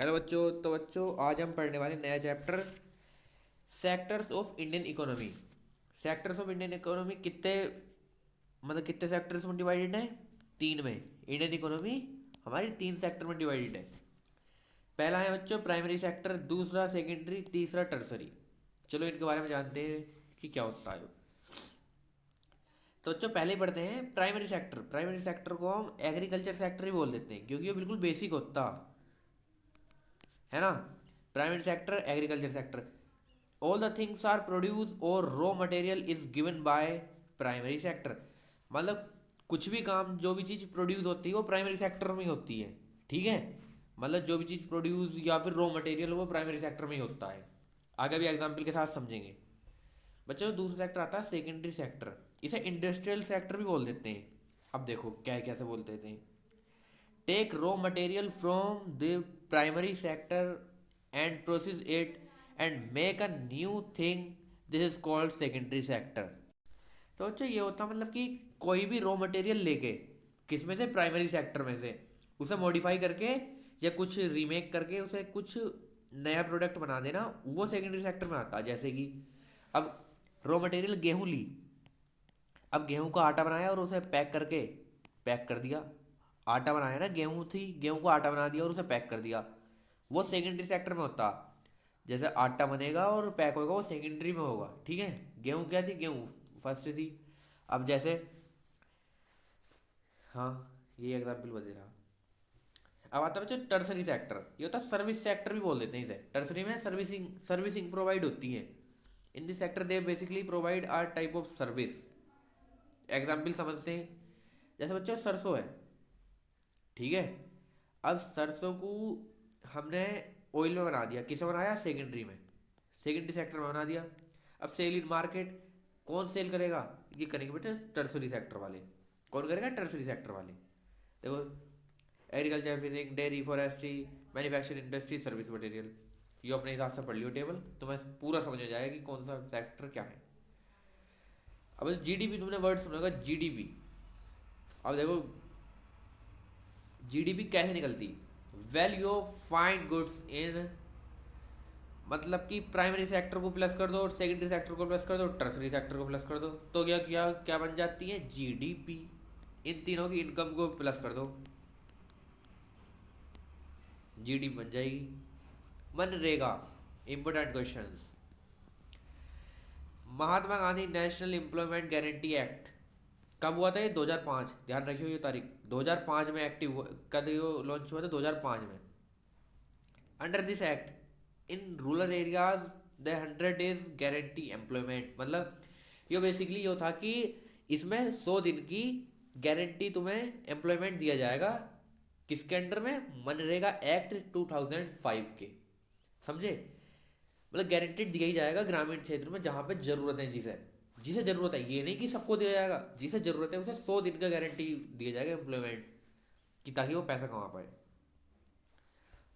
Hello बच्चों। तो बच्चों आज हम पढ़ने वाले नया chapter sectors of Indian economy. Sectors of Indian economy कितने सेक्टर्स में डिवाइडेड है? तीन में। इंडियन इकोनॉमी हमारी तीन सेक्टर में डिवाइडेड है। पहला है बच्चों प्राइमरी सेक्टर, दूसरा सेकेंडरी, तीसरा टर्सरी। चलो इनके बारे में जानते हैं कि क्या होता है। तो बच्चों पहले ही पढ़ते हैं प्राइमरी सेक्टर। प्राइमरी सेक्टर को हम एग्रीकल्चर सेक्टर ही बोल देते हैं क्योंकि ये बिल्कुल बेसिक होता है ना। Primary sector, agriculture sector, all the things are produce और raw material is given by primary sector. मतलब कुछ भी काम, जो भी चीज़ प्रोड्यूस होती है वो प्राइमरी सेक्टर में ही होती है। ठीक है, मतलब जो भी चीज़ प्रोड्यूस या फिर रॉ मटेरियल वो प्राइमरी सेक्टर में ही होता है। आगे भी एग्जाम्पल के साथ समझेंगे। बच्चों दूसरा सेक्टर आता है सेकेंडरी सेक्टर। इसे इंडस्ट्रियल सेक्टर भी बोल देते हैं। अब देखो क्या कैसे बोलते थे। Take raw material from the primary sector and process it and make a new thing, this is called secondary sector. तो बच्चों ये होता मतलब कि कोई भी रॉ मटेरियल लेके, किस में से, प्राइमरी सेक्टर में से, उसे मॉडिफाई करके या कुछ रीमेक करके उसे कुछ नया प्रोडक्ट बना देना, वो सेकेंडरी सेक्टर में आता है। जैसे कि अब रॉ मटेरियल गेहूं ली, अब गेहूं का आटा बनाया और उसे पैक करके, पैक कर दिया। आटा बनाया ना, गेहूं थी, गेहूं को आटा बना दिया और उसे पैक कर दिया, वो सेकेंडरी सेक्टर में होता। जैसे आटा बनेगा और पैक होगा वो सेकेंडरी में होगा। ठीक है, गेहूं क्या थी, गेहूं फर्स्ट थी। अब जैसे, हाँ, ये एग्जाम्पल बता रहा। अब आता है बच्चों टर्सरी सेक्टर। ये होता है सर्विस सेक्टर भी बोल देते हैं इसे। टर्सरी में सर्विसिंग सर्विसिंग प्रोवाइड होती है। In this sector they basically provide are type of service. Example समझते हैं। जैसे बच्चों सरसों है, ठीक है। अब सरसों को हमने ऑयल में बना दिया, किसे बनाया, सेकेंडरी में, सेकेंडरी सेक्टर में बना दिया। अब सेल इन मार्केट, कौन सेल करेगा, ये करेंगे बेटे टर्सरी सेक्टर वाले। कौन करेगा, टर्सरी सेक्टर वाले। देखो agriculture, fishing, dairy, forestry, manufacturing industry, service material. ये अपने हिसाब से पढ़ लियो टेबल, तुम्हें पूरा समझ में जाएगा कि कौन सा सेक्टर क्या है। अब जीडीपी तुमने वर्ड सुना होगा, जीडीपी। अब देखो जीडीपी कैसे निकलती, value of find goods in, मतलब कि प्राइमरी सेक्टर को प्लस कर दो और सेकेंडरी सेक्टर को प्लस कर दो, टर्सरी सेक्टर को प्लस कर दो, तो क्या क्या क्या बन जाती है, जीडीपी। इन तीनों की इनकम को प्लस कर दो, जीडीपी बन जाएगी। मनरेगा, important questions. Mahatma Gandhi national employment guarantee act कब हुआ था? ये 2005, ध्यान रखियो ये तारीख। 2005 में एक्टिव हुआ, कब ये लॉन्च हुआ था? 2005 में। Under this act in rural areas the 100 days guarantee employment, मतलब ये बेसिकली ये था कि इसमें 100 दिन की गारंटी तुम्हें एम्प्लॉयमेंट दिया जाएगा। किसके अंडर में? मनरेगा एक्ट 2005 के। समझे? मतलब गारंटीड दिया ही जाएगा ग्रामीण क्षेत्र में जहाँ पे जरूरत है, जिसे जिसे जरूरत है, ये नहीं कि सबको दिया जाएगा, जिसे जरूरत है उसे 100 दिन का गारंटी दिया जाएगा एम्प्लॉयमेंट की, ताकि वो पैसा कमा पाए।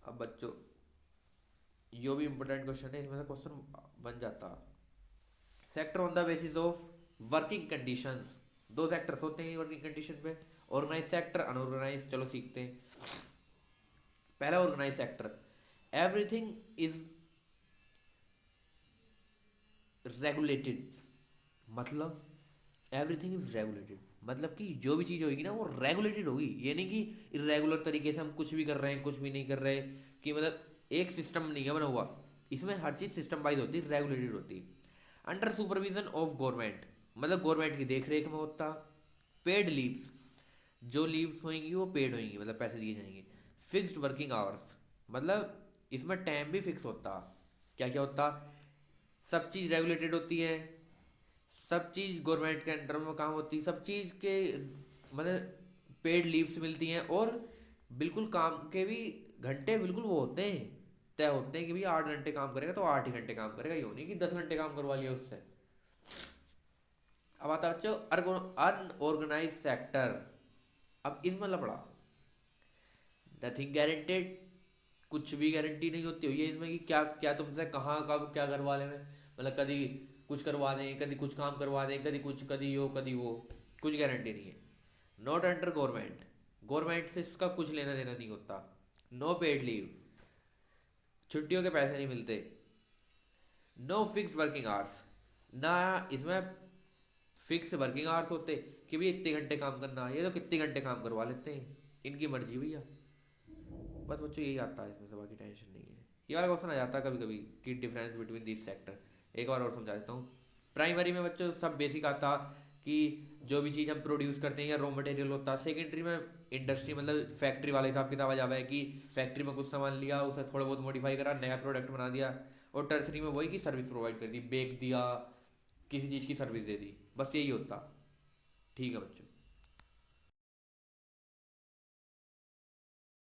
अब बच्चों यो भी इंपॉर्टेंट क्वेश्चन है, इसमें से क्वेश्चन बन जाता। Sector on the basis of working conditions. दो सेक्टर्स होते हैं वर्किंग कंडीशन पे, ऑर्गेनाइज सेक्टर, अनऑर्गेनाइज। चलो सीखते हैं। पहला organise sector, everything is regulated, मतलब एवरीथिंग इज रेगुलेटेड, मतलब कि जो भी चीज़ होगी ना वो रेगुलेटेड होगी। ये नहीं कि इरेगुलर तरीके से हम कुछ भी कर रहे हैं, कुछ भी नहीं कर रहे, कि मतलब एक सिस्टम नहीं है बना हुआ। इसमें हर चीज़ सिस्टम वाइज होती है, रेगुलेटेड होती है। अंडर सुपरविजन ऑफ गवर्नमेंट, मतलब गवर्नमेंट की देख रेख में होता। पेड लीव्स, जो लीव्स होंगी वो पेड होंगी, मतलब पैसे दिए जाएंगे। फिक्स्ड वर्किंग आवर्स, मतलब इसमें टाइम भी फिक्स होता। क्या क्या होता, सब चीज़ रेगुलेटेड होती है, सब चीज़ गवर्नमेंट के अंडर में काम होती है, सब चीज़ के मतलब पेड लीव्स मिलती हैं। और बिल्कुल काम के भी घंटे बिल्कुल वो होते हैं, तय होते हैं कि भैया 8 घंटे काम करेगा तो 8 ही घंटे काम करेगा, ये नहीं कि 10 घंटे काम करवा लिया उससे। अब आता है बच्चों अनऑर्गेनाइज सेक्टर। अब इसमें लपड़ा, नथिंग गारंटेड, कुछ भी गारंटी नहीं होती हुई है इसमें कि क्या क्या तुमसे कहाँ कब क्या करवा लें। मतलब कभी कुछ करवा दें, कभी कुछ काम करवा दें, कभी कुछ, कभी वो कभी वो, कुछ गारंटी नहीं है। नॉट अंडर गवर्नमेंट, गवर्नमेंट से इसका कुछ लेना देना नहीं होता। नो पेड लीव, छुट्टियों के पैसे नहीं मिलते, नो फिक्स्ड वर्किंग आवर्स, ना इसमें फिक्स वर्किंग आवर्स होते कि भाई इतने घंटे काम करना, ये तो कितने घंटे काम करवा लेते हैं, इनकी मर्जी भैया। बस बच्चों यही आता है इसमें से, बाकी टेंशन नहीं है। ये वाला क्वेश्चन आ जाता है कभी कभी कि डिफरेंस बिटवीन दिस सेक्टर। एक बार और समझा देता हूँ। प्राइमरी में बच्चों सब बेसिक आता कि जो भी चीज़ हम प्रोड्यूस करते हैं या रॉ मटेरियल होता है। सेकेंडरी में इंडस्ट्री मतलब फैक्ट्री वाला हिसाब किताब आ जाता है कि फैक्ट्री में कुछ सामान लिया, उसे थोड़ा बहुत मॉडिफाई करा, नया प्रोडक्ट बना दिया। और टर्सरी में वही की सर्विस प्रोवाइड कर दी, बेच दिया, किसी चीज़ की सर्विस दे दी, बस यही होता। ठीक है बच्चों।